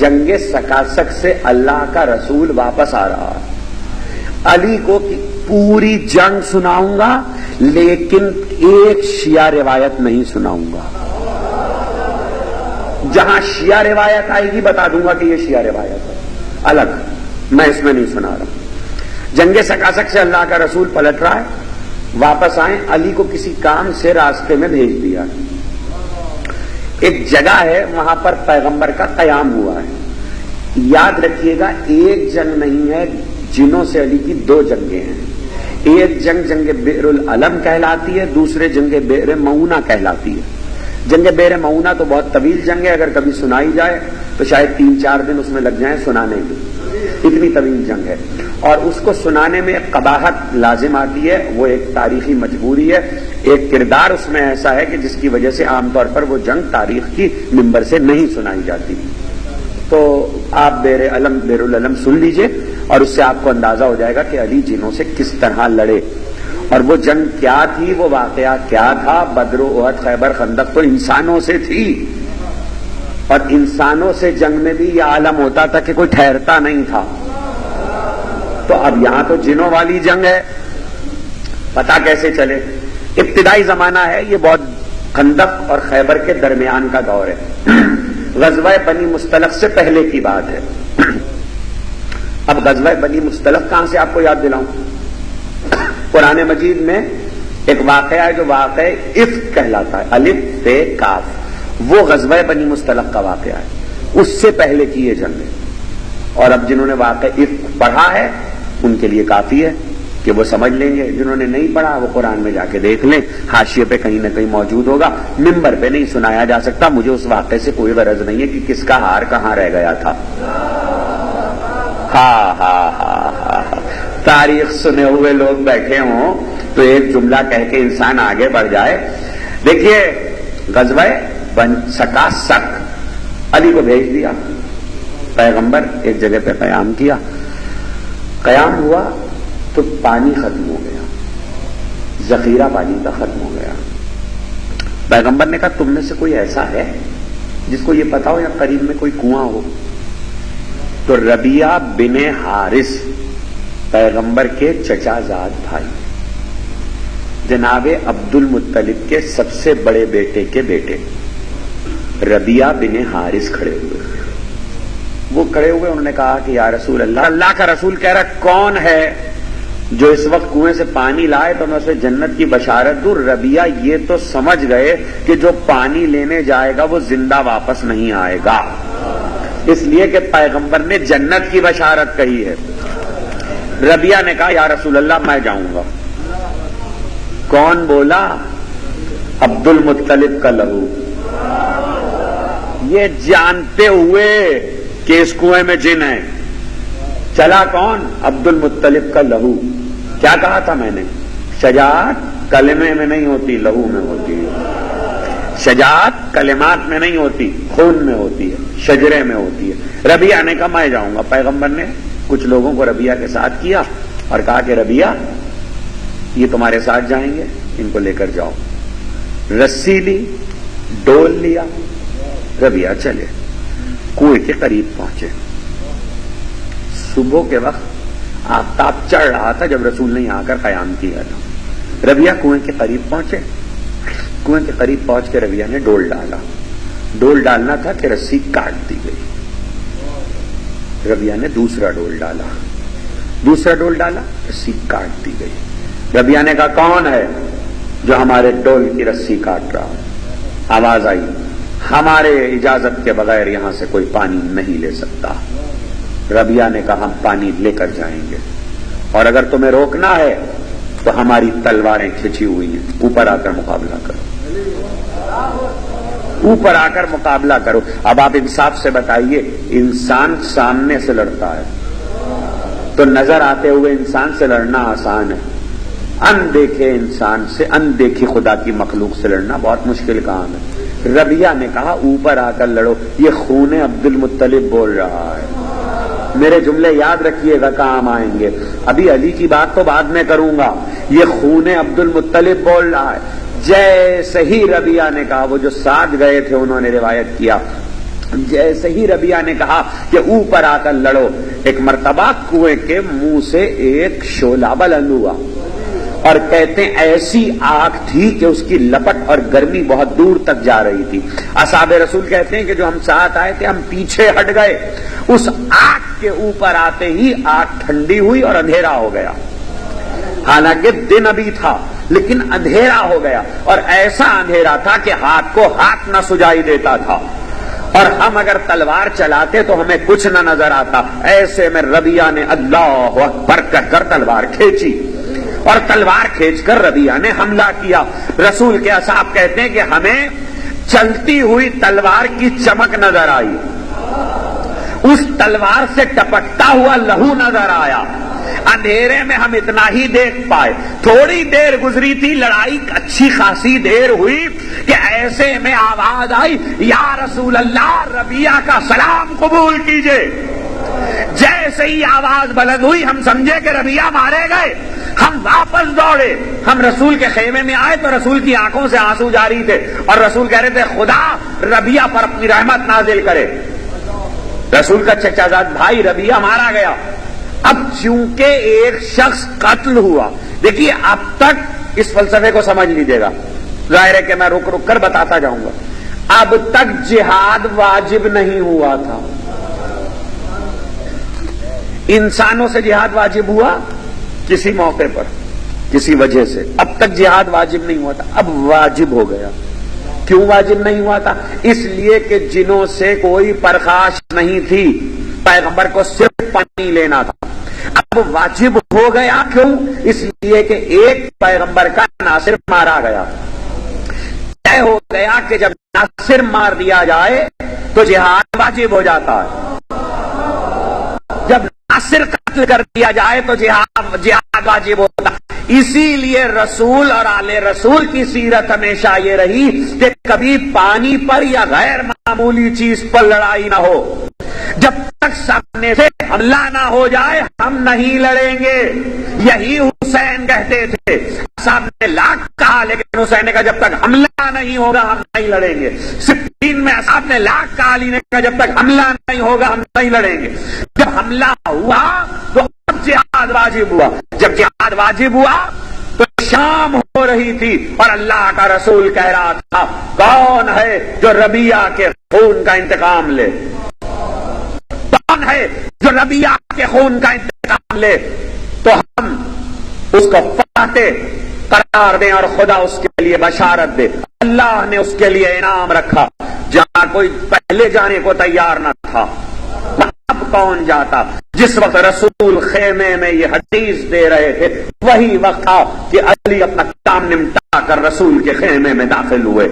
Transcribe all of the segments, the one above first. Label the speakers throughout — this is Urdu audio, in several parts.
Speaker 1: جنگ سکاسک سے اللہ کا رسول واپس آ رہا ہے، علی کو پوری جنگ سناؤں گا لیکن ایک شیعہ روایت نہیں سناؤں گا، جہاں شیعہ روایت آئے گی بتا دوں گا کہ یہ شیعہ روایت ہے الگ، میں اس میں نہیں سنا رہا۔ جنگ سکاسک سے اللہ کا رسول پلٹ رہا ہے، واپس آئے، علی کو کسی کام سے راستے میں بھیج دیا، ایک جگہ ہے وہاں پر پیغمبر کا قیام ہوا ہے۔ یاد رکھیے گا ایک جنگ نہیں ہے، جنوں سے علی کی دو جنگیں ہیں، ایک جنگ جنگ بئر العلم کہلاتی ہے، دوسرے جنگ بئر معونہ کہلاتی ہے۔ جنگ بئر معونہ تو بہت طویل جنگ ہے، اگر کبھی سنائی جائے تو شاید 3-4 دن اس میں لگ جائیں سنانے میں، اتنی طویل جنگ ہے، اور اس کو سنانے میں ایک قباحت لازم آتی ہے، وہ ایک تاریخی مجبوری ہے، ایک کردار اس میں ایسا ہے کہ جس کی وجہ سے عام طور پر وہ جنگ تاریخ کی ممبر سے نہیں سنائی جاتی۔ تو آپ بئر العلم سن لیجئے اور اس سے آپ کو اندازہ ہو جائے گا کہ علی جنوں سے کس طرح لڑے، اور وہ جنگ کیا تھی، وہ واقعہ کیا تھا۔ بدر، احد، خیبر، خندق تو انسانوں سے تھی، اور انسانوں سے جنگ میں بھی یہ عالم ہوتا تھا کہ کوئی ٹھہرتا نہیں تھا۔ تو اب یہاں تو جنوں والی جنگ ہے، پتہ کیسے چلے؟ ابتدائی زمانہ ہے، یہ بہت خندق اور خیبر کے درمیان کا دور ہے، غزوہ بنی مصطلق سے پہلے کی بات ہے۔ اب غزوہ بنی مصطلق کہاں سے آپ کو یاد دلاؤں؟ قرآن مجید میں ایک واقعہ ہے جو واقعہ افک کہلاتا ہے، الف ب کاف، وہ غزوہ بنی مصطلق کا واقعہ ہے، اس سے پہلے کی یہ جنگ ہے۔ اور اب جنہوں نے واقعہ افک پڑھا ہے ان کے لیے کافی ہے کہ وہ سمجھ لیں گے، جنہوں نے نہیں پڑھا وہ قرآن میں جا کے دیکھ لیں، حاشیے پہ کہیں نہ کہیں موجود ہوگا، ممبر پہ نہیں سنایا جا سکتا، مجھے اس واقعے سے کوئی غرض نہیں ہے کہ کس کا ہار کہاں رہ گیا تھا۔ ہاں ہاں ہاں ہاں، تاریخ سنے ہوئے لوگ بیٹھے ہوں تو ایک جملہ کہہ کے انسان آگے بڑھ جائے۔ دیکھیے غزوہ سکاسک، علی کو بھیج دیا، پیغمبر ایک جگہ پہ قیام کیا، قیام ہوا تو پانی ختم ہو گیا، ذخیرہ پانی کا ختم ہو گیا۔ پیغمبر نے کہا تم میں سے کوئی ایسا ہے جس کو یہ پتا ہو یا قریب میں کوئی کنواں ہو؟ تو ربیعہ بن حارث، پیغمبر کے چچا زاد بھائی، جناب عبد المطلب کے سب سے بڑے بیٹے کے بیٹے ربیعہ بن حارث کھڑے ہوئے۔ وہ کھڑے ہوئے، انہوں نے کہا کہ یا رسول اللہ، اللہ کا رسول کہہ رہا کون ہے جو اس وقت کنویں سے پانی لائے تو میں اسے جنت کی بشارت دوں؟ ربیعہ یہ تو سمجھ گئے کہ جو پانی لینے جائے گا وہ زندہ واپس نہیں آئے گا، اس لیے کہ پیغمبر نے جنت کی بشارت کہی ہے۔ ربیعہ نے کہا یا رسول اللہ میں جاؤں گا۔ کون بولا؟ عبد المطلب کا لہو۔ یہ جانتے ہوئے کہ اس کنویں میں جن ہے، چلا کون؟ عبد المطلب کا لہو۔ کیا کہا تھا میں نے؟ شجاعت کلمے میں نہیں ہوتی، لہو میں ہوتی ہے۔ شجاعت کلمات میں نہیں ہوتی، خون میں ہوتی ہے، شجرے میں ہوتی ہے۔ ربیعہ نے کہا میں جاؤں گا۔ پیغمبر نے کچھ لوگوں کو ربیعہ کے ساتھ کیا اور کہا کہ ربیعہ یہ تمہارے ساتھ جائیں گے، ان کو لے کر جاؤ۔ رسی لی، ڈول لیا، ربیعہ چلے، کنویں کے قریب پہنچے۔ صبح کے وقت آفتاب چڑھ رہا تھا جب رسول نے آ کر قیام کیا تھا۔ ربیعہ کنویں کے قریب پہنچے، کنویں کے قریب پہنچ کے ربیعہ نے ڈول ڈالا، ڈول ڈالنا تھا کہ رسی کاٹ دی گئی۔ ربیعہ نے دوسرا ڈول ڈالا، دوسرا ڈول ڈالا، رسی کاٹ دی گئی۔ ربیعہ نے کہا کون ہے جو ہمارے ڈول کی رسی کاٹ رہا؟ آواز آئی ہمارے اجازت کے بغیر یہاں سے کوئی پانی نہیں لے سکتا۔ ربیعہ نے کہا ہم پانی لے کر جائیں گے، اور اگر تمہیں روکنا ہے تو ہماری تلواریں کھچی ہوئی ہیں، اوپر آ کر مقابلہ کرو، اوپر آ کر مقابلہ کرو۔ اب آپ انصاف سے بتائیے، انسان سامنے سے لڑتا ہے تو نظر آتے ہوئے انسان سے لڑنا آسان ہے، اندیکھے انسان سے، اندیکھی خدا کی مخلوق سے لڑنا بہت مشکل کام ہے۔ ربیعہ نے کہا اوپر آ کر لڑو، یہ خون عبد المطلب بول رہا ہے۔ میرے جملے یاد رکھیے گا، کام آئیں گے۔ ابھی علی کی بات تو بعد میں کروں گا، یہ خون عبد المطلب بول رہا ہے۔ جیسے ہی ربیعہ نے کہا، وہ جو ساتھ گئے تھے انہوں نے روایت کیا، جیسے ہی ربیہ نے کہا کہ اوپر آ کر لڑو، ایک مرتبہ کنویں کے منہ سے ایک شعلہ بلند ہوا، اور کہتے ہیں ایسی آگ تھی کہ اس کی لپٹ اور گرمی بہت دور تک جا رہی تھی۔ اصحاب رسول کہتے ہیں کہ جو ہم ساتھ آئے تھے ہم پیچھے ہٹ گئے، اس آگ کے اوپر آتے ہی آگ ٹھنڈی ہوئی اور اندھیرا ہو گیا۔ حالانکہ دن ابھی تھا لیکن اندھیرا ہو گیا، اور ایسا اندھیرا تھا کہ ہاتھ کو ہاتھ نہ سجائی دیتا تھا، اور ہم اگر تلوار چلاتے تو ہمیں کچھ نہ نظر آتا۔ ایسے میں ربیہ نے اللہ اکبر کہہ کر تلوار کھینچی، اور تلوار کھینچ کر ربیہ نے حملہ کیا۔ رسول کے اصحاب کہتے ہیں کہ ہمیں چلتی ہوئی تلوار کی چمک نظر آئی، اس تلوار سے ٹپکتا ہوا لہو نظر آیا، اندھیرے میں ہم اتنا ہی دیکھ پائے۔ تھوڑی دیر گزری تھی، لڑائی اچھی خاصی دیر ہوئی کہ ایسے میں آواز آئی، یا رسول اللہ ربیہ کا سلام قبول کیجئے۔ جیسے ہی آواز بلند ہوئی ہم سمجھے کہ ربیہ مارے گئے، ہم واپس دوڑے۔ ہم رسول کے خیمے میں آئے تو رسول کی آنکھوں سے آنسو جاری تھے، اور رسول کہہ رہے تھے خدا ربیہ پر اپنی رحمت نازل کرے۔ رسول کا چچا زاد بھائی ربیہ مارا گیا۔ اب چونکہ ایک شخص قتل ہوا، دیکھیے اب تک اس فلسفے کو سمجھ لیجیے گا، ظاہر ہے کہ میں رک رک کر بتاتا جاؤں گا۔ اب تک جہاد واجب نہیں ہوا تھا، انسانوں سے جہاد واجب ہوا کسی موقع پر کسی وجہ سے، اب تک جہاد واجب نہیں ہوا تھا، اب واجب ہو گیا۔ کیوں واجب نہیں ہوا تھا؟ اس لیے کہ جنوں سے کوئی پرخاش نہیں تھی، پیغمبر کو صرف پانی لینا تھا۔ اب واجب ہو گیا، کیوں؟ اس لیے کہ ایک پیغمبر کا ناصر مارا گیا۔ طے ہو گیا کہ جب ناصر مار دیا جائے تو جہاد واجب ہو جاتا ہے، جب ناصر قتل کر دیا جائے تو جہاد واجب ہوتا۔ اسی لیے رسول اور آل رسول کی سیرت ہمیشہ یہ رہی کہ کبھی پانی پر یا غیر معمولی چیز پر لڑائی نہ ہو، جب تک سامنے سے حملہ نہ ہو جائے ہم نہیں لڑیں گے۔ یہی حسین کہتے تھے، صاحب نے لاکھ کہا لیکن حسین نے کہا جب تک حملہ نہیں ہوگا ہم نہیں لڑیں گے۔ صفین میں صاحب نے لاکھ کہا، علی نے کہا جب تک حملہ نہیں ہوگا ہم نہیں لڑیں گے۔ جب حملہ ہوا تو اب جہاد واجب ہوا، جب جہاد واجب ہوا تو شام ہو رہی تھی اور اللہ کا رسول کہہ رہا تھا کون ہے جو ربیہ کے خون کا انتقام لے، کون ہے جو ربیہ کے خون کا انتقام لے، تو ہم اس کو فاتح قرار دیں اور خدا اس کے لیے بشارت دے۔ اللہ نے اس کے لیے انعام رکھا، جہاں کوئی پہلے جانے کو تیار نہ تھا اب کون جاتا۔ جس وقت رسول خیمے میں یہ حدیث دے رہے تھے وہی وقت تھا کہ علی اپنا کام نمٹا کر رسول کے خیمے میں داخل ہوئے۔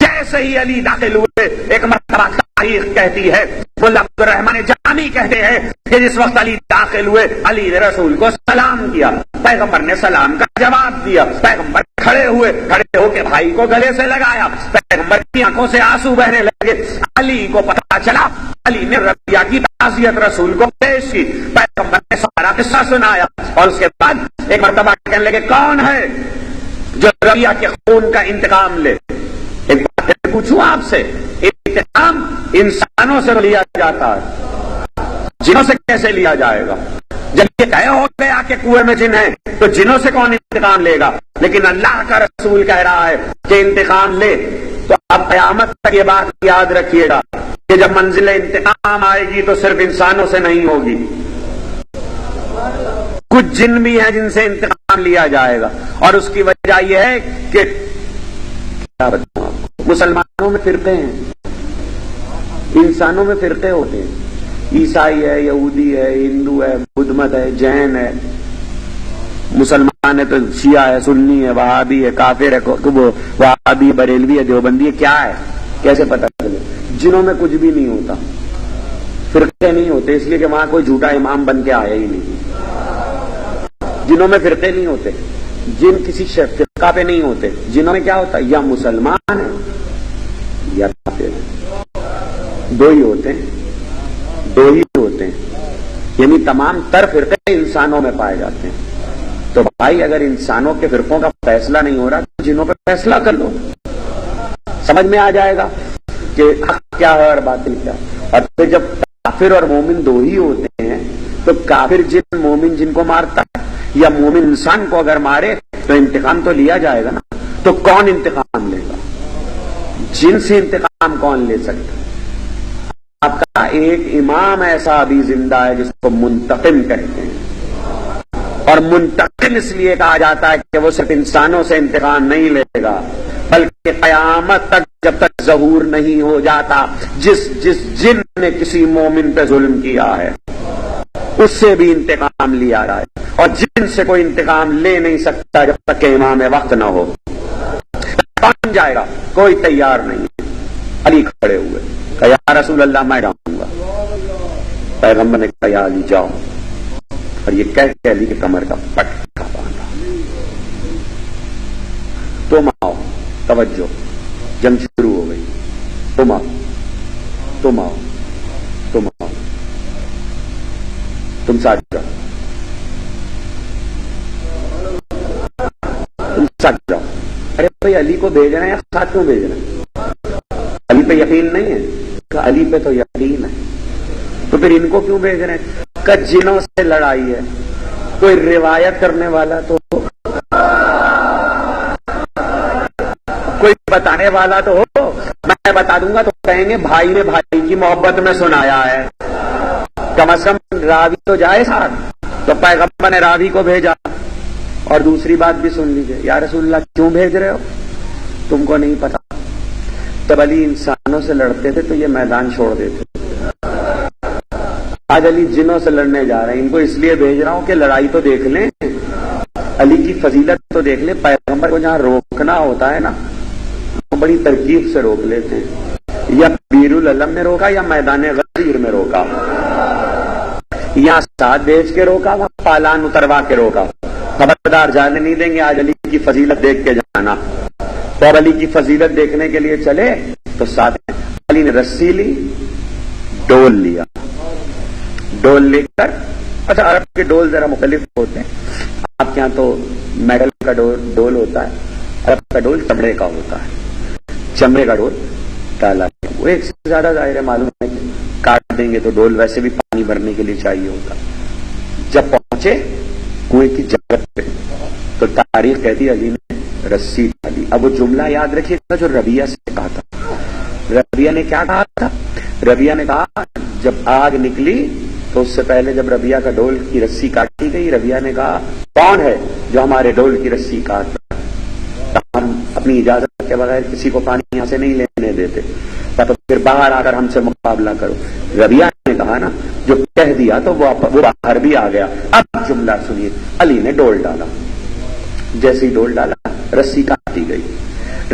Speaker 1: جیسے ہی علی داخل ہوئے، ایک مرتبہ تاریخ کہتی ہے، ملا عبد الرحمن جامی کہتے ہیں کہ جس وقت علی داخل ہوئے علی نے رسول کو سلام کیا، پیغمبر نے سلام کا جواب دیا، پیغمبر کھڑے ہوئے، کھڑے ہو کے بھائی کو گلے سے لگایا، پیغمبر کی آنکھوں سے آنسو بہنے لگے۔ علی کو پتا چلا، علی نے ربیہ کی تعزیت رسول کو پیش کی، پیغمبر نے سارا قصہ سنایا، اور اس کے بعد ایک مرتبہ کہنے لگے کون ہے جو ربیہ کے خون کا انتقام لے۔ ایک بات پوچھوں آپ سے، انتقام انسانوں سے لیا جاتا ہے، جنوں سے کیسے لیا جائے گا؟ جب یہ طے ہو گیا کہ کنویں میں جن ہے تو جنوں سے کون انتقام لے گا؟ لیکن اللہ کا رسول کہہ رہا ہے کہ انتقام لے۔ تو اب قیامت تک یہ بات یاد رکھیے گا کہ جب منزل انتقام آئے گی تو صرف انسانوں سے نہیں ہوگی، کچھ جن بھی ہیں جن سے انتقام لیا جائے گا۔ اور اس کی وجہ یہ ہے کہ مسلمانوں میں فرقے ہیں، انسانوں میں فرقے ہوتے ہیں، عیسائی ہے، یہودی ہے، ہندو ہے، بدھ مت ہے، جین ہے، مسلمان ہے تو شیعہ ہے، سنی ہے، وہابی ہے، کافر ہے، وہابی بریلوی ہے، دیوبندی ہے، کیا ہے کیسے پتہ چلے؟ جنوں میں کچھ بھی نہیں ہوتا، فرقے نہیں ہوتے، اس لیے کہ وہاں کوئی جھوٹا امام بن کے آیا ہی نہیں۔ جنوں میں فرقے نہیں ہوتے، جن کسی فرقہ پہ نہیں ہوتے، جنوں میں کیا ہوتا ہے؟ یا مسلمان ہے یا کافر ہے، دو ہی ہوتے ہیں، دو ہی ہوتے ہیں، یعنی تمام تر فرقے انسانوں میں پائے جاتے ہیں۔ تو بھائی اگر انسانوں کے فرقوں کا فیصلہ نہیں ہو رہا تو جنوں پہ فیصلہ کر لو، سمجھ میں آ جائے گا۔ کہ حق کیا ہے اور باطل کیا. اور پھر جب کافر اور مومن دو ہی ہوتے ہیں تو کافر جن مومن جن کو مارتا ہے یا مومن انسان کو اگر مارے تو انتقام تو لیا جائے گا نا. تو کون انتقام لے گا؟ جن سے انتقام کون لے سکتا؟ آپ کا ایک امام ایسا ابھی زندہ ہے جس کو منتقم کہتے ہیں. اور منتقم اس لیے کہا جاتا ہے کہ وہ صرف انسانوں سے انتقام نہیں لے گا بلکہ قیامت تک جب تک ظہور نہیں ہو جاتا جس جن نے کسی مومن پہ ظلم کیا ہے اس سے بھی انتقام لیا جائے. اور جن سے کوئی انتقام لے نہیں سکتا جب تک کہ امام وقت نہ ہو. کون جائے گا؟ کوئی تیار نہیں ہے. علی کھڑے ہوئے کہ یا رسول اللہ میں جاؤں گا. پیغمبر نے کہا یا علی جاؤ. اور یہ کہہ کے علی کے کمر کا پٹکا باندھا. تم آؤ، توجہ، جنگ شروع ہو گئی. تم آؤ، تم آؤ، تم آؤ، تم ساتھ جاؤ، تم ساتھ جاؤ. ارے بھائی علی کو بھیج رہے ہیں، ساتھ کیوں بھیج رہے ہیں؟ علی پہ یقین نہیں ہے؟ علی پہ تو یقین ہے، تو پھر ان کو کیوں بھیج رہے ہیں؟ کہ جنوں سے لڑائی ہے. کوئی روایت کرنے والا تو کوئی بتانے والا تو ہو. میں بتا دوں گا تو کہیں گے بھائی نے بھائی کی محبت میں سنایا ہے. کم از کم راوی تو جائے ساتھ. تو پیغمبر نے راوی کو بھیجا. اور دوسری بات بھی سن لیجئے، یا رسول اللہ کیوں بھیج رہے ہو؟ تم کو نہیں پتا تب علی انسانوں سے لڑتے تھے تو یہ میدان چھوڑ دیتے. آج علی جنوں سے لڑنے جا رہے ہیں. ان کو اس لیے بھیج رہا ہوں کہ لڑائی تو دیکھ لیں، علی کی فضیلت تو دیکھ لیں. پیغمبر کو جہاں روکنا ہوتا ہے نا وہ بڑی ترکیب سے روک لیتے ہیں. یا بیر العلم میں روکا یا میدان غدیر میں روکا. یہاں ساتھ بھیج کے روکا، وہاں پالان اتروا کے روکا. خبردار جانے نہیں دیں گے. آج علی کی فضیلت دیکھ کے جانا. اور علی کی فضیلت دیکھنے کے لیے چلے تو ساتھ علی نے رسی لی، ڈول لیا. ڈول لے کر، اچھا عرب کے ڈول ذرا مختلف ہوتے ہیں. آپ کے یہاں تو میٹل کا ڈول ہوتا ہے، عرب کا ڈول چمڑے کا ہوتا ہے. چمڑے کا ڈول ڈالا. وہ ایک سے زیادہ ظاہر ہے، معلوم ہے کہ کاٹ دیں گے تو ڈول ویسے بھی پانی بھرنے کے لیے چاہیے ہوتا. جب پہنچے کنویں کی جگہ پہ تو تاریخ کہتی علی نے رسی ڈالی. اب وہ جملہ یاد رکھیے گا جو ربیہ سے کہا تھا. ربیہ نے کیا کہا تھا؟ ربیہ نے کہا جب آگ نکلی تو اس سے پہلے جب ربیہ کا ڈول کی رسی کاٹی گئی، ربیہ نے کہا کون ہے جو ہمارے ڈول کی رسی کاٹ رہا ہے؟ ہم اپنی اجازت کے بغیر کسی کو پانی یہاں سے نہیں لینے دیتے، تو پھر باہر آ کر ہم سے مقابلہ کرو. ربیہ نے کہا نا جو کہہ دیا تو وہ باہر بھی آ گیا. اب جملہ سنیے. علی نے ڈول ڈالا. جیسے ہی ڈول ڈالا رسی کاٹی گئی.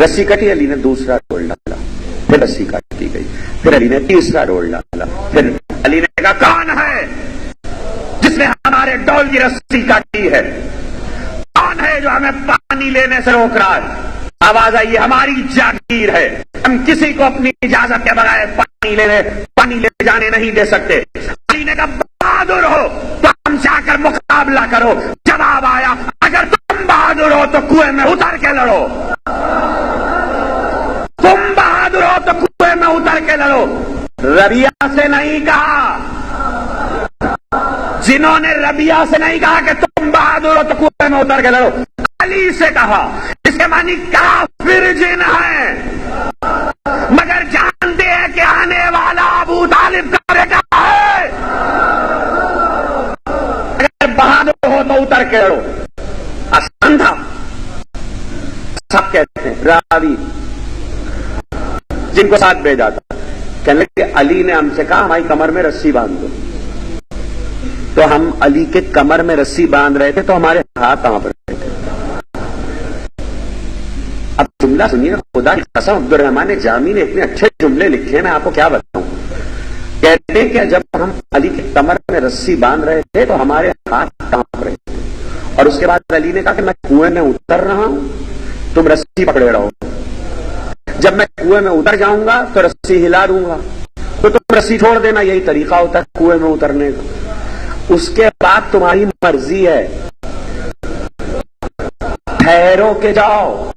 Speaker 1: رسی کٹی، علی نے دوسرا ڈول ڈالا. پھر رسی کاٹی گئی. پھر علی نے تیسرا ڈول ڈالا. پھر علی نے کہا کون ہے جس نے ہمارے ڈول کی رسی کاٹی ہے؟ کون ہے جو ہمیں پانی لینے سے روک رہا ہے؟ آواز آئی ہماری جاگیر ہے، ہم کسی کو اپنی اجازت کے بغیر پانی لے جانے نہیں دے سکتے. علی نے کہا بہادر ہو تو ہم سے آ کر مقابلہ کرو. جواب آیا اگر تم بہادر ہو تو کنویں میں اتر کے لڑو. تم بہادر ہو تو کنویں میں اتر کے لڑو. ربیہ سے نہیں کہا، جنہوں نے ربیہ سے نہیں کہا کہ تم بہادر ہو تو کنویں میں اتر کے لڑو، علی سے کہا. اس کے معنی کافر جن ہیں مگر جانتے ہیں کہ آنے والا ابو طالب کا بیٹا ہے. اگر بہادر ہو تو اتر کے لڑو. آسان تھا. سب کہتے ہیں راوی جن کو ساتھ بھیجا تھا کہنے لگے علی نے ہم سے کہا ہماری کمر میں رسی باندھ دو. تو ہم علی کے کمر میں رسی باندھ رہے تھے تو ہمارے ہاتھ کہاں پر رہے تھے. اب جملہ سنیے. خدا کی قسم عبد الرحمان جامی نے اتنے اچھے جملے لکھے، میں آپ کو کیا بتاؤں. کہتے ہیں کہ جب ہم علی کی کمر میں رسی باندھ رہے تھے تو ہمارے ہاتھ کانپ رہے تھے. اور اس کے بعد علی نے کہا کہ میں کنویں میں اتر رہا ہوں، تم رسی پکڑے رہو. جب میں کنویں میں اتر جاؤں گا تو رسی ہلا دوں گا، تو تم رسی چھوڑ دینا. یہی طریقہ ہوتا ہے کنویں میں اترنے کا. اس کے بعد تمہاری مرضی ہے، ٹھہرو کے جاؤ.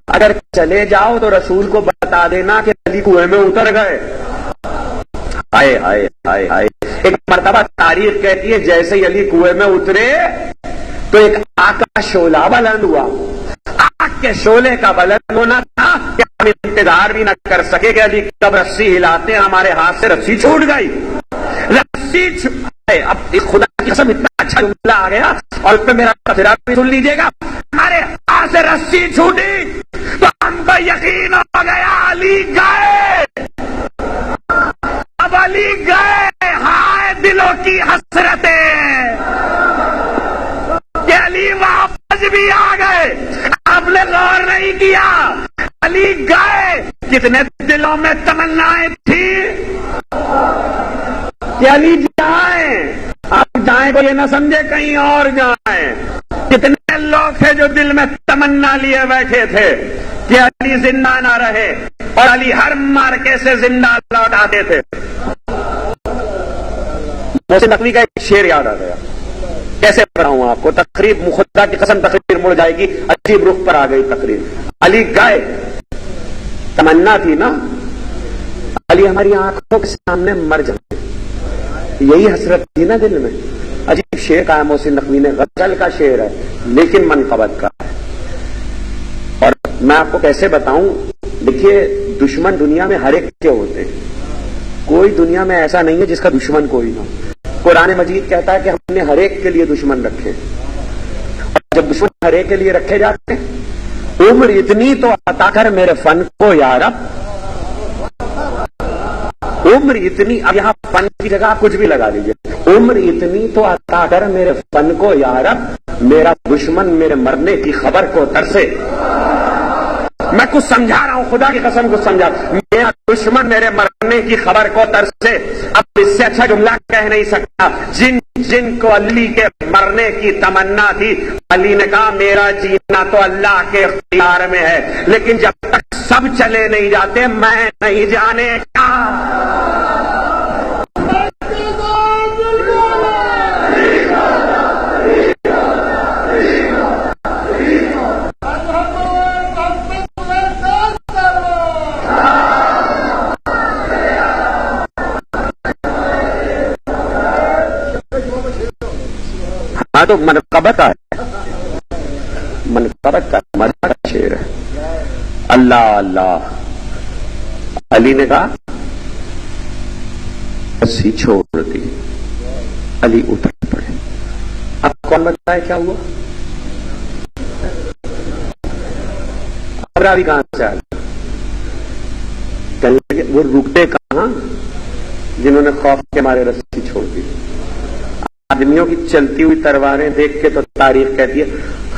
Speaker 1: اگر چلے جاؤ تو رسول کو بتا دینا کہ علی کنویں میں اتر گئے. آئے آئے آئے آئے. ایک مرتبہ تاریخ کہتی ہے جیسے ہی علی کنویں میں اترے تو ایک آگ کا شعلہ بلند ہوا. آگ کے شعلے کا بلند ہونا تھا کہ ہم انتظار بھی نہ کر سکے کہ علی کب رسی ہلاتے ہمارے ہاتھ سے رسی چھوٹ گئی. رسی اب خدا کی قسم اتنا اچھا جملہ آ گیا اور اس پہ میرا تذکرہ بھی سن لیجیے گا. ہمارے ہاتھ سے رسی چھوٹی تو ہم کو یقین ہو گیا علی گئے. اب علی گئے. ہائے دلوں کی حسرتیں کہ علی واپس بھی آ گئے. آپ نے غور نہیں کیا علی گئے. کتنے دلوں میں تمنائیں تھی کہ علی جائیں. آپ جائیں کو یہ نہ سمجھے کہیں اور جائیں. کتنے لوگ تھے جو دل میں تمنا لیے بیٹھے تھے کہ علی زندہ نہ رہے اور علی ہر مارکے سے زندہ لوٹ آتے تھے. محسن نقوی کا ایک شعر یاد آ گیا. کیسے بتاؤں آپ کو؟ تقریر خدا کی قسم تقریر مڑ جائے گی. عجیب رخ پر آ گئی تقریر. علی گئے. تمنا تھی نا علی ہماری آنکھوں کے سامنے مر جائے. یہی حسرت تھی نا دل میں. عجیب شعر کا ہے محسن نقوی نے. غزل کا شعر ہے لیکن منقبت کا ہے. اور میں آپ کو کیسے بتاؤں؟ دیکھیے دشمن دنیا میں ہر ایک کے ہوتے ہیں. کوئی دنیا میں ایسا نہیں ہے جس کا دشمن کوئی نہ. قرآن مجید کہتا ہے کہ ہم نے ہر ایک کے لیے دشمن رکھے. اور جب دشمن ہر ایک کے لیے رکھے جاتے ہیں عمر اتنی تو عطا کر میرے فن کو یا رب. عمر اتنی. اب یہاں فن کی جگہ کچھ بھی لگا لیجیے. عمر اتنی تو عطا کر میرے فن کو یا رب. میرا دشمن میرے مرنے کی خبر کو ترسے. میں کچھ سمجھا رہا ہوں خدا کی قسم کچھ سمجھا. میرا دشمن میرے مرنے کی خبر کو ترسے. اب اس سے اچھا جملہ کہہ نہیں سکتا. جن کو علی کے مرنے کی تمنا تھی علی نے کہا میرا جینا تو اللہ کے اختیار میں ہے لیکن جب تک سب چلے نہیں جاتے میں نہیں جانے کا. ہاں تو منقبت کا ہے. منقبت کا مزہ کا شعر ہے. اللہ اللہ. علی نے کہا رسی چھوڑ دی. علی اتر پڑے. اب کون بتائے کیا ہوا؟ اب راوی کہاں سے آ گئے؟ وہ رکتے کہاں جنہوں نے خوف کے مارے رسی چھوڑ دی. آدمیوں کی چلتی ہوئی تلواریں دیکھ کے تو تاریخ کہتی ہے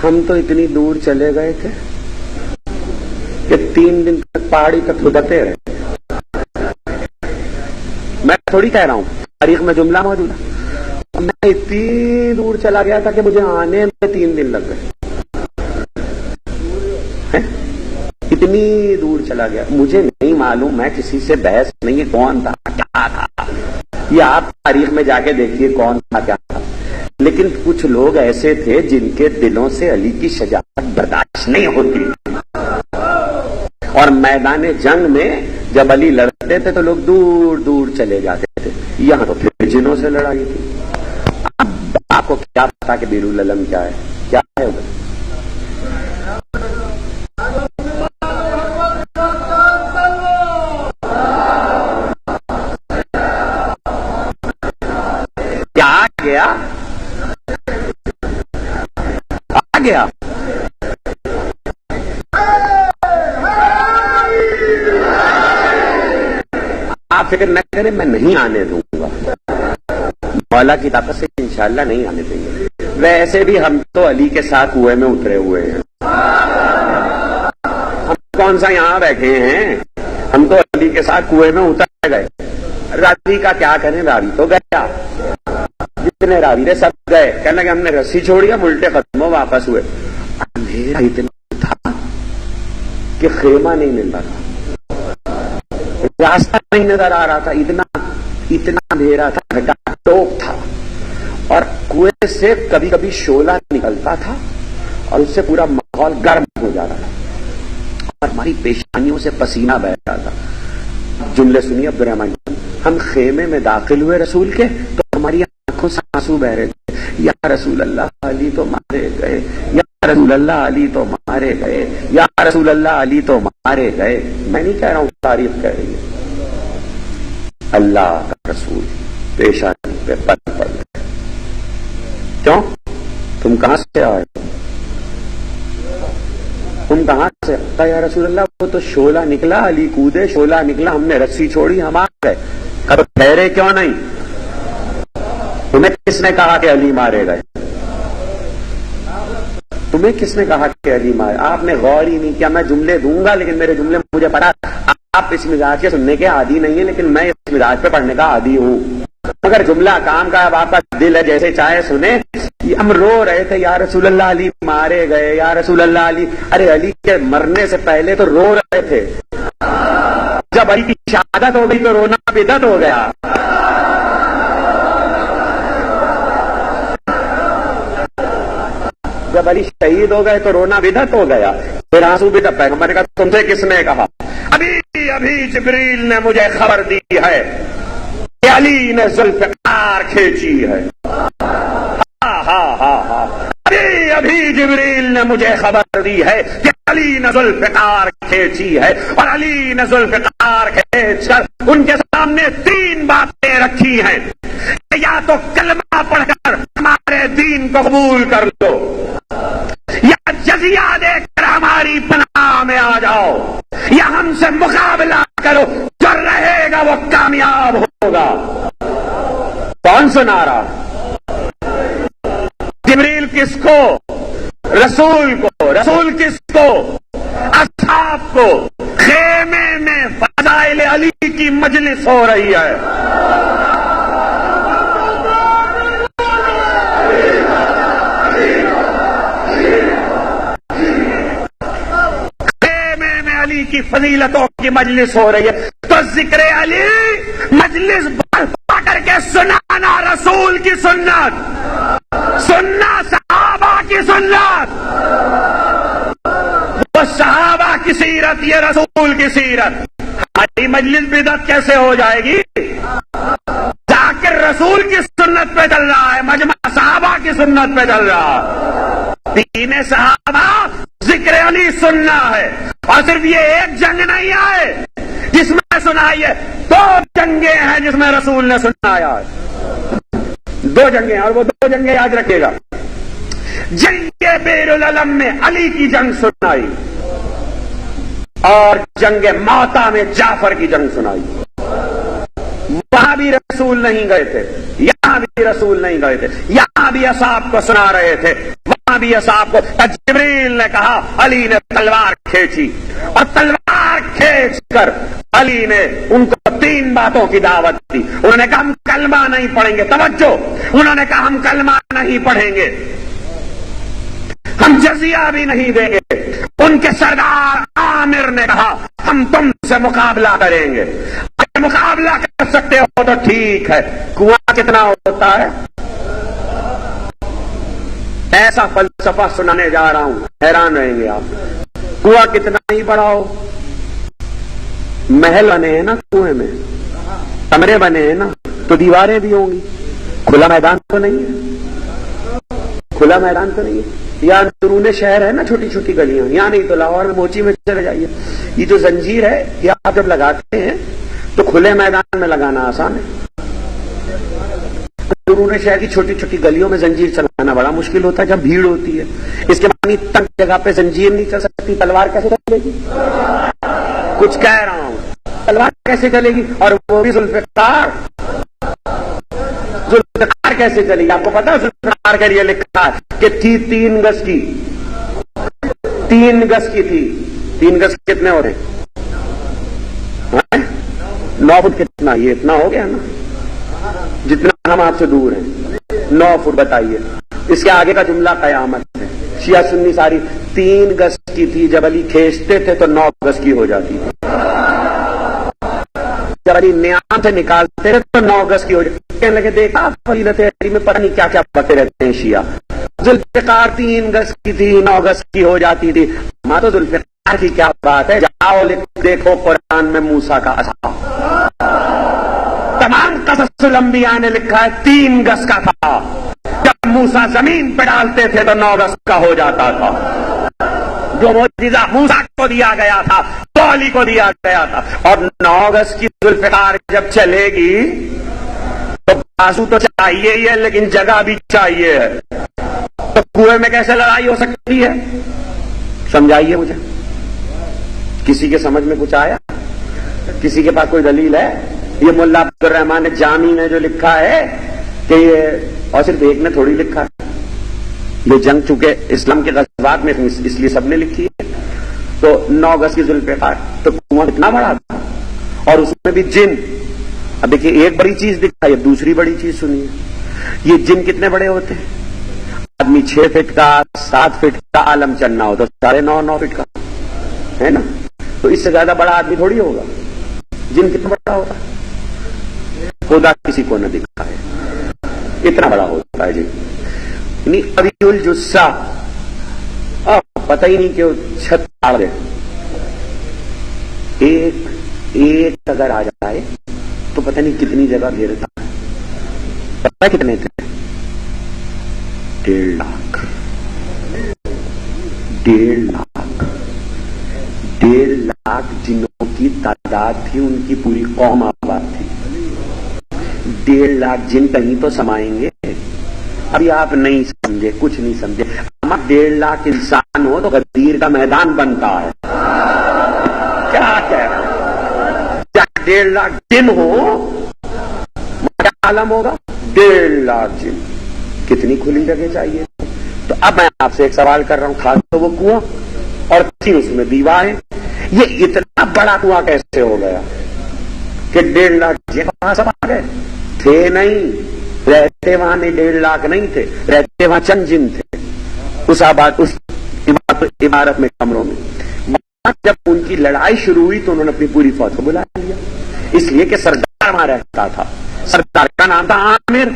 Speaker 1: ہم تو اتنی دور چلے گئے تھے کہ 3 دن تک پہاڑی تک خودتے رہے. میں تھوڑی کہہ رہا ہوں تاریخ میں جملہ موجود ہے. میں اتنی دور چلا گیا تھا کہ مجھے آنے میں 3 دن لگ گئے. اتنی دور چلا گیا. مجھے نہیں معلوم. میں کسی سے بحث نہیں کون تھا کیا تھا. یہ آپ تاریخ میں جا کے دیکھیے کون تھا کیا تھا. لیکن کچھ لوگ ایسے تھے جن کے دلوں سے علی کی شجاعت برداشت نہیں ہوتی. اور میدان جنگ میں جب علی لڑتے تھے تو لوگ دور دور چلے جاتے تھے. یہاں تو پھر جنوں سے لڑائی تھی. اب آپ کو کیا پتا کہ بیرول العلم کیا ہے کیا ہے گیا آ گیا. آپ فکر نہ کریں میں نہیں آنے دوں گا. مولا کی طاقت سے انشاءاللہ نہیں آنے دیں گے. ویسے بھی ہم تو علی کے ساتھ کنویں میں اترے ہوئے ہیں. ہم کون سا یہاں بیٹھے ہیں. ہم تو علی کے ساتھ کنویں میں اتر گئے. راوی کا کیا کریں. راوی تو گیا. جتنے راوی رہے سب گئے. کہنے لگے ہم نے رسی چھوڑی ہم الٹے ختم واپس ہوئے. میرا اتنا تھا کہ خیمہ نہیں مل رہا تھا. راستہ نہیں نظر آ رہا تھا. اتنا اندھیرا تھا. گھٹا ٹوپ تھا اور کنویں سے کبھی کبھی شعلہ نکلتا تھا اور اس سے پورا ماحول گرم ہو جا رہا تھا اور ہماری پیشانیوں سے پسینہ بہ رہا تھا. جملے سنیے عبد الرحمان جان. ہم خیمے میں داخل ہوئے رسول کے تو ہماری آنکھوں سے آنسو بہ رہے تھے. یا رسول اللہ علی تو مارے گئے, یا رسول اللہ علی تو مارے گئے, یا رسول اللہ علی تو مارے گئے. میں نہیں کہہ رہا ہوں, تاریخ کہہ رہی ہے. اللہ کا رسول پیشانی پہ پل پڑ گئے. کیوں؟ تم کہاں سے آئے ہو؟ تم کہاں سے؟ یا رسول اللہ وہ تو شعلہ نکلا, علی کودے, شعلہ نکلا, ہم نے رسی چھوڑی, ہم آ گئے. اب ٹھہرے کیوں نہیں؟ تمہیں کس نے کہا کہ علی مارے گئے؟ تمہیں کس نے کہا کہ علی مارے؟ آپ نے غور ہی نہیں کیا. میں جملے دوں گا لیکن میرے جملے مجھے پتا, آپ اس مزاج کے سننے کے عادی نہیں ہیں, لیکن میں اس مزاج پہ پڑھنے کا عادی ہوں. مگر جملہ کام کا, اب آپ کا دل ہے جیسے چاہے سنے. ہم رو رہے تھے یا رسول اللہ علی مارے گئے, یا رسول اللہ علی. ارے علی کے مرنے سے پہلے تو رو رہے تھے. جب علی کی شہادت ہو گئی تو رونا بدعت ہو گیا. جب علی شہید ہو گئے تو رونا بدعت ہو گیا. پھر آنسو بدعت. پیغمبر نے کہا تم سے کس نے کہا؟ ابھی ابھی جبریل نے مجھے خبر دی ہے کہ علی نے ذوالفقار کھینچی ہے. ابھی ابھی جبریل نے مجھے خبر دی ہے کہ علی نے ذوالفقار کھینچی ہے. اور علی نے ذوالفقار کھینچ کر ان کے سامنے 3 باتیں رکھی ہیں کہ یا تو کلمہ پڑھ کر ہمارے دین کو قبول کر لو, یا جزیہ دے کر ہماری پناہ میں آ جاؤ, یا ہم سے مقابلہ کرو, جو رہے گا وہ کامیاب ہوگا. کون سنا رہا؟ جبریل کس کو؟ رسول کو. رسول کس کو؟ اصحاب کو. خیمے میں فضائل علی کی مجلس ہو رہی ہے. خیمے میں علی کی فضیلتوں کی مجلس ہو رہی ہے, تو ذکر علی مجلس برپا کر کے سنانا رسول کی سنت, سننا صحابہ کی سنت. وہ صحابہ کی سیرت, یہ رسول کی سیرت. ہماری مجلس بدعت کیسے ہو جائے گی؟ ذاکر رسول کی سنت پہ چل رہا ہے, مجمع صحابہ کی سنت پہ چل رہا ہے. دین صحابہ ذکر علی سننا ہے. اور صرف یہ ایک جنگ نہیں آئے جس میں سنائی ہے, 2 جنگیں ہیں جس میں رسول نے سنایا ہے. 2 جنگیں, اور وہ 2 جنگیں یاد رکھے گا. جنگ بیر العلم میں علی کی جنگ سنائی, اور جنگ موتا میں جعفر کی جنگ سنائی. وہاں بھی رسول نہیں گئے تھے, یہاں بھی رسول نہیں گئے تھے. یہاں بھی اصحاب کو سنا رہے تھے, وہاں بھی اصحاب کو. جبریل نے کہا, علی نے تلوار کھینچی, اور تلوار کھینچ کر علی نے ان کو 3 باتوں کی دعوت دی. انہوں نے کہا ہم کلمہ نہیں پڑھیں گے. توجہ, انہوں نے کہا ہم کلمہ نہیں پڑھیں گے, ہم جزیہ بھی نہیں دیں گے. ان کے سردار عامر نے کہا ہم تم سے مقابلہ کریں گے. اگر مقابلہ کر سکتے ہو تو ٹھیک ہے. کنواں کتنا ہوتا ہے؟ ایسا فلسفہ سنانے جا رہا ہوں, حیران رہیں گے آپ. کنواں کتنا ہی بڑا ہو, محل بنے ہیں نا کنویں میں, کمرے بنے ہیں نا, تو دیواریں بھی ہوں گی. کھلا میدان تو نہیں ہے, کھلا میدان تو نہیں ہے. یا اندرون شہر ہے نا, چھوٹی چھوٹی گلیاں, یہاں نہیں تو لاہور میں موچی میں چلے جائیے. یہ جو زنجیر ہے یہ آپ جب لگاتے ہیں تو کھلے میدان میں لگانا آسان ہے. اندرون شہر کی چھوٹی چھوٹی گلیوں میں زنجیر چلانا بڑا مشکل ہوتا ہے جب بھیڑ ہوتی ہے. اس کے بعد تنگ جگہ پہ زنجیر نہیں چل سکتی, تلوار کیسے چلے گی؟ کچھ کہہ رہا ہوں, تلوار کیسے چلے گی؟ اور وہ بھی ذوالفقار کیسے چلی گی؟ آپ کو پتا ذوالفقار کے لیے لکھا کہ تھی 3 گز کی, 3 گز کی تھی. 3 گز کتنے ہو رہے ہیں؟ 9 فٹ کتنا؟ یہ اتنا ہو گیا نا, جتنا ہم آپ سے دور ہیں. 9 فٹ بتائیے. اس کے آگے کا جملہ قیامت ہے. شیعہ سنی ساری 3 گز کی تھی, جب علی کھینچتے تھے تو 9 گز کی ہو جاتی تھی. جب علی نیام سے نکالتے رہے تو 9 گز کی ہو جاتی. کہنے لگے دیکھا فضیلت علی میں پتہ نہیں کیا کیا بکتے رہتے ہیں شیعہ. ذوالفقار 3 گز کی تھی، 9 گز کی ہو جاتی تھی. ماں تو ذوالفقار کی کیا بات ہے، جاؤ دیکھو قرآن میں موسیٰ کا عصا. تمام قصص الانبیاء نے لکھا ہے 3 گز کا تھا. جب موسیٰ زمین پہ ڈالتے تھے تو 9 گز کا ہو جاتا تھا. جو معجزہ موسیٰ کو دیا گیا تھا تو علی کو دیا گیا تھا. اور 9 گز کی ذوالفقار جب چلے گی تو بازو تو چاہیے ہی ہے لیکن جگہ بھی چاہیے ہے. تو کنویں میں کیسے لڑائی ہو سکتی ہے؟ سمجھائیے مجھے. کسی کے سمجھ میں کچھ آیا؟ کسی کے پاس کوئی دلیل ہے؟ یہ ملا عبد الرحمان جامی نے جو لکھا ہے کہ یہ، اور صرف ایک نے تھوڑی لکھا ہے، یہ جنگ چونکہ اسلام کے غزوات میں اس لیے سب نے لکھی ہے. تو 9 گز کی ذوالفقار تو کنواں کتنا بڑا تھا، اور اس میں بھی جن. اب دیکھیے ایک بڑی چیز دکھائی، دوسری بڑی چیز سنیے. یہ جن کتنے بڑے ہوتے ہیں؟ آدمی 6 فٹ کا 7 فٹ کا عالم چلنا ہو تو 9.5 فٹ کا ہے نا. تو اس سے زیادہ بڑا آدمی تھوڑی ہوگا. جن کتنا بڑا ہوتا ہے؟ خدا کسی کو نہ دکھا ہے اتنا بڑا ہوتا ہے. جی ابھی الجسا پتہ ہی نہیں کہ چھت پاڑ دے. ایک اگر آ جائے تو پتہ نہیں کتنی جگہ گھیرتا ہے. پتہ کتنے تھے؟ 1.5 لاکھ. 1.5 لاکھ جنوں کی تعداد تھی، ان کی پوری قوم آباد تھی. 1.5 لاکھ جن کہیں تو سمائیں گے. ابھی آپ نہیں سمجھے، کچھ نہیں سمجھے. اما 1.5 لاکھ انسان ہو تو غدیر کا میدان بنتا ہے. کیا کہہ رہا ہے؟ 1.5 لاکھ جن ہو کیا عالم ہوگا؟ 1.5 لاکھ جن. کتنی کھلی جگہ چاہیے. تو اب میں آپ سے ایک سوال کر رہا ہوں، خاص تو وہ کنواں اور تھی اس میں دیواریں، یہ اتنا بڑا کنواں کیسے ہو گیا کہ 1.5 لاکھ جن وہاں سب آ گئے؟ تھے نہیں، رہتے وہاں نہیں. 1.5 لاکھ نہیں تھے، رہتے وہاں چند جن تھے اس عمارت میں، کمروں میں. جب ان کی لڑائی شروع ہوئی تو انہوں نے اپنی پوری فوج کو بلا لیا، اس لیے کہ سردار وہاں رہتا تھا. سردار کا نام تھا عامر.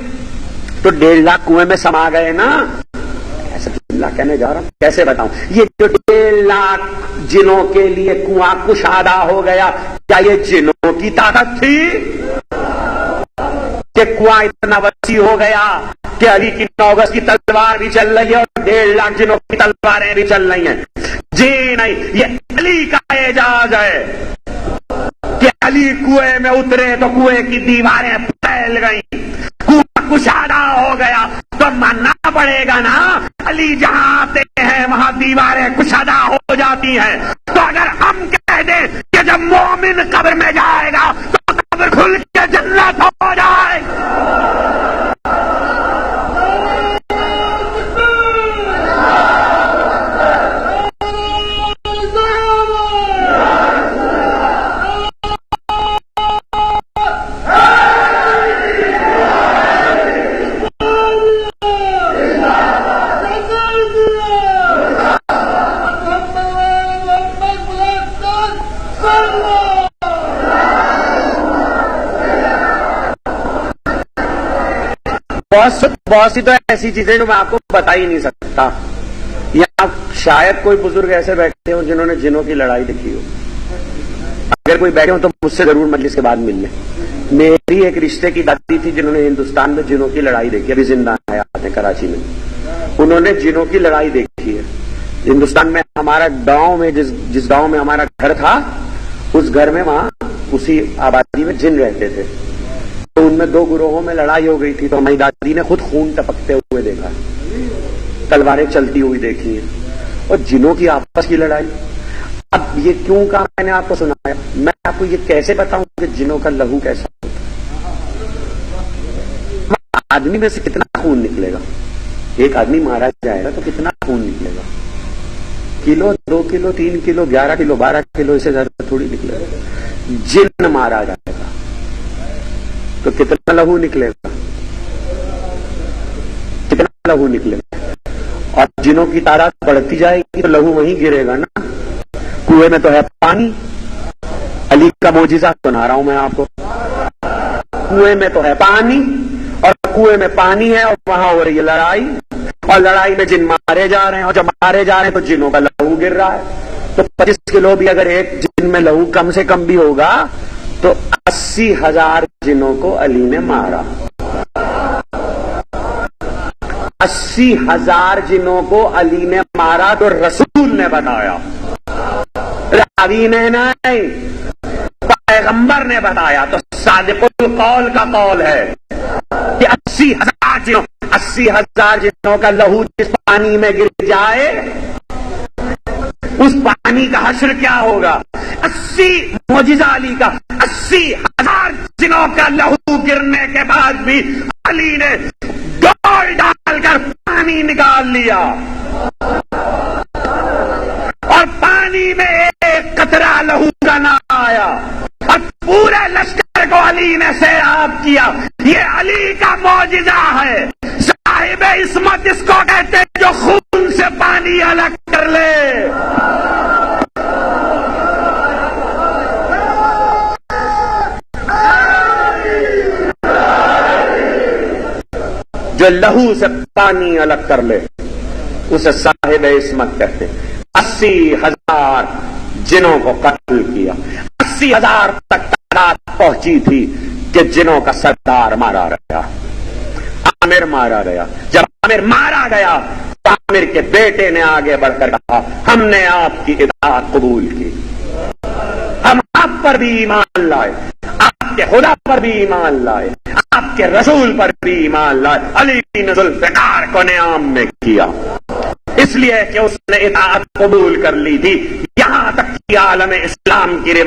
Speaker 1: تو 1.5 لاکھ کنویں میں سما گئے نا. ایسا اللہ کہنے جا رہا ہوں، کیسے بتاؤں. یہ جو 1.5 لاکھ جنوں کے لیے کنواں کشادہ ہو گیا، کیا یہ جنوں کی طاقت تھی کہ کنواں اتنا وسیع ہو گیا کہ علی کی 9 گز کی تلوار بھی چل رہی ہے اور 1.5 لاکھ جنوں کی تلواریں بھی چل رہی ہیں؟ جی نہیں، یہ علی کا اعجاز ہے کہ علی کنویں میں اترے تو کنویں کی دیواریں پھیل گئیں، کنواں کشادہ ہو گیا. تو ماننا پڑے گا نا، علی جہاں آتے ہیں وہاں دیواریں کشادہ ہو جاتی ہیں. تو اگر ہم کہہ دیں کہ جب مومن قبر میں جائے گا تو قبر کھل کے جنت ہو جائے، بہت سی تو ایسی چیزیں جو میں آپ کو بتا ہی نہیں سکتا. یہاں شاید کوئی بزرگ ایسے بیٹھے ہوں جنہوں نے جنوں کی لڑائی دیکھی ہو. اگر کوئی بیٹھے ہوں تو مجھ سے ضرور مجلس کے بعد مل لیں. میری ایک رشتے کی دادی تھی جنہوں نے ہندوستان میں جنوں کی لڑائی دیکھی، ابھی زندہ حیات ہیں کراچی میں. انہوں نے جنوں کی لڑائی دیکھی ہے. ہندوستان میں ہمارا گاؤں میں جس گاؤں میں ہمارا گھر تھا، اس گھر میں وہاں اسی آبادی میں جن رہتے تھے. تو ان میں 2 گروہوں میں لڑائی ہو گئی تھی. تو ہماری دادی نے خود خون ٹپکتے ہوئے دیکھا، تلواریں چلتی ہوئی دیکھی ہیں، اور جنوں کی آپس کی لڑائی. اب یہ کیوں کہا میں نے آپ کو سنایا؟ میں آپ کو یہ کیسے بتاؤں کہ جنوں کا لہو کیسا ہوتا ہے. آدمی میں سے کتنا خون نکلے گا؟ ایک آدمی مارا جائے گا تو کتنا خون نکلے گا؟ کلو، 2 کلو، 3 کلو، 11 کلو، 12 کلو، اسے زیادہ تھوڑی نکلے گا. جن مارا جائے گا تو کتنا لہو نکلے گا؟ کتنا لہو نکلے گا؟ اور جنوں کی تعداد بڑھتی جائے گی تو لہو وہیں گرے گا نا. کنویں میں تو ہے پانی. علی کا معجزہ سنا رہا ہوں میں آپ کو. کنویں میں تو ہے پانی، اور کنویں میں پانی ہے اور وہاں ہو رہی ہے لڑائی. اور لڑائی میں جن مارے جا رہے ہیں، اور جب مارے جا رہے ہیں تو جنوں کا لہو گر رہا ہے. تو 25 کلو بھی اگر ایک جن میں لہو کم سے کم بھی ہوگا تو 80,000 جنوں کو علی نے مارا. 80,000 جنوں کو علی نے مارا تو رسول نے بتایا، راوی نے نہیں، پیغمبر نے بتایا. تو صادق القول کا قول ہے کہ 80,000 جنوں کا لہو جس پانی میں گر جائے اس پانی کا حشر کیا ہوگا. 80 معجزہ علی کا، 80,000 جنوں کا لہو گرنے کے بعد بھی علی نے ڈول ڈال کر پانی نکال لیا، اور پانی میں ایک قطرہ لہو کا نہ آیا، اور پورے لشکر کو علی نے سیراب کیا. یہ علی کا معجزہ ہے. صاحب عصمت اس کو کہتے ہیں جو خون سے پانی الگ کر لے. جو لہو سے پانی الگ کر لے اسے صاحب عصمت کہتے. 80,000 جنوں کو قتل کیا. 80,000 تک تعداد پہنچی تھی کہ جنوں کا سردار مارا گیا، عامر مارا گیا. جب عامر مارا گیا تو عامر کے بیٹے نے آگے بڑھ کر کہا ہم نے آپ کی اطاعت قبول کی، ہم آپ پر بھی ایمان لائے، آپ کے خدا پر بھی ایمان لائے، آپ کے رسول پر بھی ایمان لائے. علی نے ذوالفقار کو نیام میں کیا اس لیے کہ اس نے اطاعت قبول کر لی تھی. یہاں تک کہ عالم اسلام کی